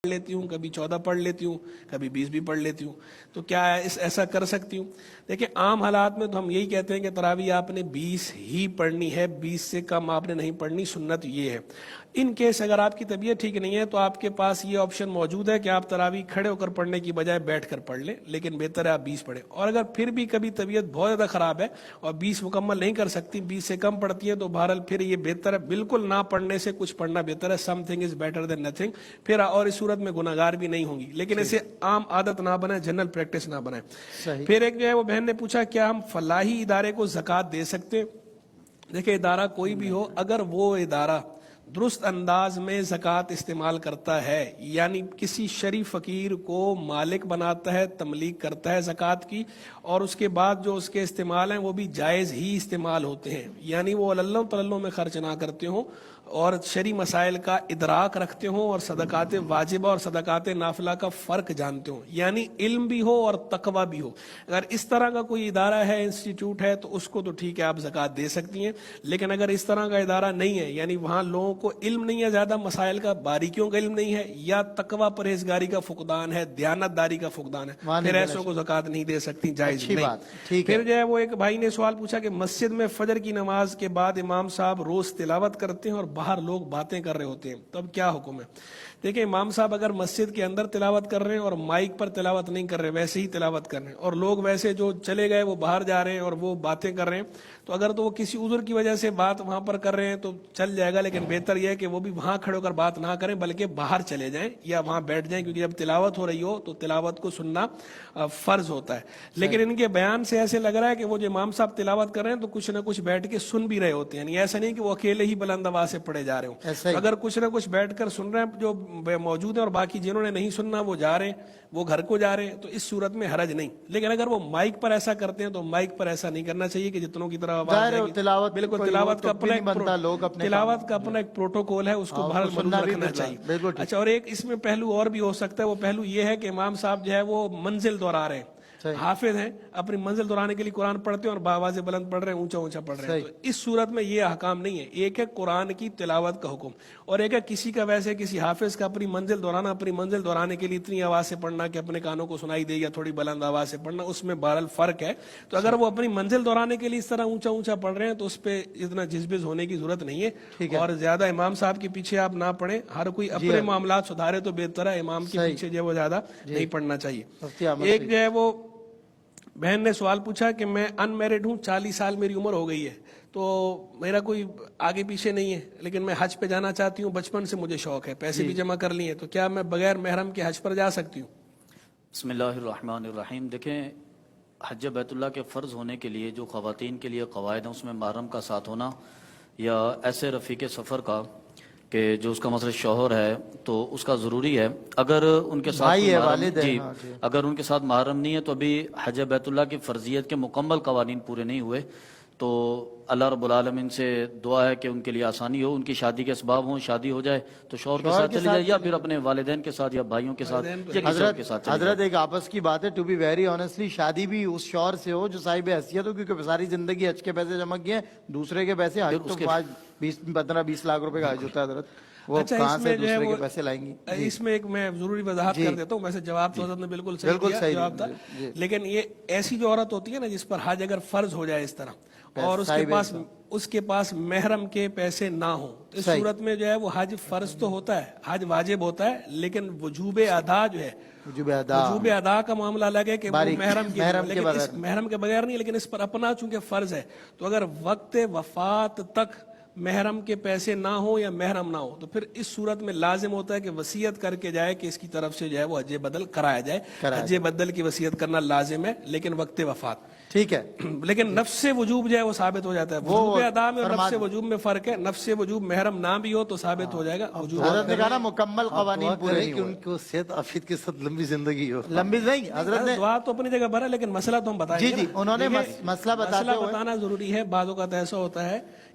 لیتی ہوں، کبھی 14 پڑھ لیتی ہوں، کبھی 20 بھی پڑھ لیتی ہوں، تو کیا ایسا کر سکتی ہوں؟ دیکھیں عام حالات میں تو ہم یہی کہتے ہیں کہ تراویح آپ نے 20 ہی پڑھنی ہے، 20 سے کم آپ نے نہیں پڑھنی، سنت یہ ہے۔ ان کیس اگر آپ کی طبیعت ٹھیک نہیں ہے تو آپ کے پاس یہ آپشن موجود ہے کہ آپ تراویح کھڑے ہو کر پڑھنے کی بجائے بیٹھ کر پڑھ لیں، لیکن بہتر ہے آپ 20 پڑھیں۔ اور اگر پھر بھی کبھی طبیعت بہت زیادہ خراب ہے اور 20 مکمل نہیں کر سکتی، 20 سے کم پڑھتی ہیں، تو بہرحال پھر یہ بہتر ہے بالکل نہ پڑھنے سے کچھ پڑھنا بہتر ہے، some thing is better than nothing. پھر اور اس صورت میں گناہگار بھی نہیں ہوں گی، لیکن اسے عام عادت نہ بنائیں، جنرل پریکٹس نہ بنائیں۔ پھر ایک جو ہے وہ بہن نے پوچھا کیا ہم فلاحی ادارے کو زکوٰۃ دے سکتے ہیں؟ دیکھیں ادارہ کوئی بھی ہو، اگر وہ ادارہ درست انداز میں زکوٰۃ استعمال کرتا ہے، یعنی کسی شریف فقیر کو مالک بناتا ہے، تملیک کرتا ہے زکوٰۃ کی، اور اس کے بعد جو اس کے استعمال ہیں وہ بھی جائز ہی استعمال ہوتے ہیں، یعنی وہ اللہ تلوں میں خرچ نہ کرتے ہوں اور شرعی مسائل کا ادراک رکھتے ہوں اور صدقات واجبہ اور صدقات نافلہ کا فرق جانتے ہوں، یعنی علم بھی ہو اور تقوی بھی ہو۔ اگر اس طرح کا کوئی ادارہ ہے، انسٹیٹیوٹ ہے، تو اس کو تو ٹھیک ہے آپ زکوٰۃ دے سکتی ہیں، لیکن اگر اس طرح کا ادارہ نہیں ہے، یعنی وہاں لوگوں کو علم نہیں ہے، زیادہ مسائل کا باریکیوں کا علم نہیں ہے، یا تقوی پرہیزگاری کا فقدان ہے، دیانت داری کا فقدان ہے، پھر ایسوں کو زکوٰۃ نہیں دے سکتی، جائز نہیں۔ پھر جو ہے وہ ایک بھائی نے سوال پوچھا کہ مسجد میں فجر کی نماز کے بعد امام صاحب روز تلاوت کرتے ہیں اور باہر لوگ باتیں کر رہے ہوتے ہیں، تب کیا حکم ہے؟ دیکھیں امام صاحب اگر مسجد کے اندر تلاوت کر رہے ہیں اور مائک پر تلاوت نہیں کر رہے، ویسے ہی تلاوت کر رہے ہیں، اور لوگ ویسے جو چلے گئے وہ باہر جا رہے ہیں اور وہ باتیں کر رہے ہیں، تو اگر تو وہ کسی عذر کی وجہ سے بات وہاں پر کر رہے ہیں تو چل جائے گا، لیکن بہتر یہ ہے کہ وہ بھی وہاں کھڑے ہو کر بات نہ کریں بلکہ باہر چلے جائیں یا وہاں بیٹھ جائیں، کیونکہ جب تلاوت ہو رہی ہو تو تلاوت کو سننا فرض ہوتا ہے۔ لیکن ان کے بیان سے ایسے لگ رہا ہے کہ وہ جو امام صاحب تلاوت کر رہے ہیں تو کچھ نہ کچھ بیٹھ کے سن بھی رہے ہوتے ہیں، یعنی ایسا نہیں کہ وہ اکیلے ہی بلند آواز سے پڑھے جا رہے ہوں، اگر کچھ نہ کچھ بیٹھ کر سن رہے ہیں جو موجود ہیں اور باقی جنہوں نے نہیں سننا وہ جا رہے ہیں، وہ گھر کو جا رہے ہیں، تو اس صورت میں حرج نہیں۔ لیکن اگر وہ مائک پر ایسا کرتے ہیں تو مائک پر ایسا نہیں کرنا چاہیے کہ جتنوں کی طرح آواز آئے گی، بالکل تلاوت کا اپنا ایک پروٹوکول ہے، اس کو بہرحال ملحوظ رکھنا چاہیے۔ اچھا، اور ایک اس میں پہلو اور بھی ہو سکتا ہے، وہ پہلو یہ ہے کہ امام صاحب جو ہے وہ منزل دہرا رہے ہیں، حافظ ہیں، اپنی منزل دہرانے کے لیے قرآن پڑھتے ہیں اور باواز بلند پڑھ رہے ہیں، اونچا اونچا پڑھ رہے ہیں، تو اس صورت میں یہ احکام نہیں ہے۔ ایک ہے قرآن کی تلاوت کا حکم، اور ایک ہے کسی کا ویسے کسی حافظ کا اپنی منزل دہرانا، اپنی منزل دہرانے کے لیے اتنی آواز سے پڑھنا کہ اپنے کانوں کو سنائی دے یا تھوڑی بلند آواز سے پڑھنا، اس میں بہرحال فرق ہے۔ تو اگر وہ اپنی منزل دہرانے کے لیے اس طرح اونچا اونچا پڑھ رہے ہیں تو اس پہ اتنا جذبز ہونے کی ضرورت نہیں ہے، اور زیادہ امام صاحب کے پیچھے آپ نہ پڑھیں، ہر کوئی اپنے معاملات سدھارے تو بہتر ہے، امام کے پیچھے جو ہے وہ زیادہ نہیں پڑھنا چاہیے۔ ایک جو ہے وہ بہن نے سوال پوچھا کہ میں ان میرڈ ہوں، 40 سال میری عمر ہو گئی ہے، تو میرا کوئی آگے پیچھے نہیں ہے، لیکن میں حج پہ جانا چاہتی ہوں، بچپن سے مجھے شوق ہے، پیسے بھی جمع کر لیے، تو کیا میں بغیر محرم کے حج پر جا سکتی ہوں؟ بسم اللہ الرحمن الرحیم۔ دیکھیں حج بیت اللہ کے فرض ہونے کے لیے جو خواتین کے لیے قواعد ہیں، اس میں محرم کا ساتھ ہونا یا ایسے رفیق سفر کا کہ جو اس کا مثلا شوہر ہے تو اس کا ضروری ہے۔ اگر ان کے ساتھ اگر ان کے ساتھ محرم نہیں ہے تو ابھی حج بیت اللہ کی فرضیت کے مکمل قوانین پورے نہیں ہوئے، تو اللہ رب العالمین سے دعا ہے کہ ان کے لیے آسانی ہو، ان کی شادی کے اسباب ہوں، شادی ہو جائے تو شوہر کے ساتھ چلی جائے یا پھر اپنے والدین کے ساتھ یا بھائیوں کے ساتھ یا کسی اور کے ساتھ۔ حضرت ایک آپس کی بات ہے، ٹو بی ویری آنیسٹلی، شادی بھی اس شوہر سے ہو جو صاحب حیثیت ہو، کیونکہ ساری زندگی حج کے پیسے جمع کیے، دوسرے کے پیسے حج تو 15-20 لاکھ روپے کا حج ہوتا ہے حضرت، وہ کہاں سے دوسرے کے پیسے لائیں گی؟ اس میں ایک میں ضروری وضاحت کر دیتا ہوں، ویسے جواب تو حضرت نے بالکل صحیح جواب تھا، لیکن یہ ایسی جو عورت ہوتی ہے نا جس پر حج اگر فرض ہو جائے اس طرح اور اس کے پاس محرم کے پیسے نہ ہوں، اس صورت میں جو ہے وہ حج فرض تو ہوتا ہے، حج واجب ہوتا ہے، لیکن وجوب ادا جو ہے، وجوب ادا کا معاملہ الگ ہے کہ وہ محرم کے بغیر نہیں، لیکن اس پر اپنا چونکہ فرض ہے، تو اگر وقت وفات تک محرم کے پیسے نہ ہو یا محرم نہ ہو تو پھر اس صورت میں لازم ہوتا ہے کہ وصیت کر کے جائے کہ اس کی طرف سے جو ہے وہ حج بدل کرایا جائے، حج بدل کی وصیت کرنا لازم ہے، لیکن وقت وفات ٹھیک ہے، لیکن نفس وجوب جو ہے وہ ثابت ہو جاتا ہے۔ وجوب ادا میں اور نفس وجوب میں فرق ہے، نفس وجوب محرم نہ بھی ہو تو ثابت ہو جائے گا۔ حضرت نے کہا نا مکمل قوانین پورے کہ ان کو صحت عافیت کے ساتھ لمبی زندگی ہو، لمبی نہیں، حضرت نے دعا تو اپنی جگہ بھرا، لیکن مسئلہ تو ہم بتائیں گے۔ انہوں نے مسئلہ بتانا ضروری ہے۔ بعض اوقات ایسا ہوتا ہے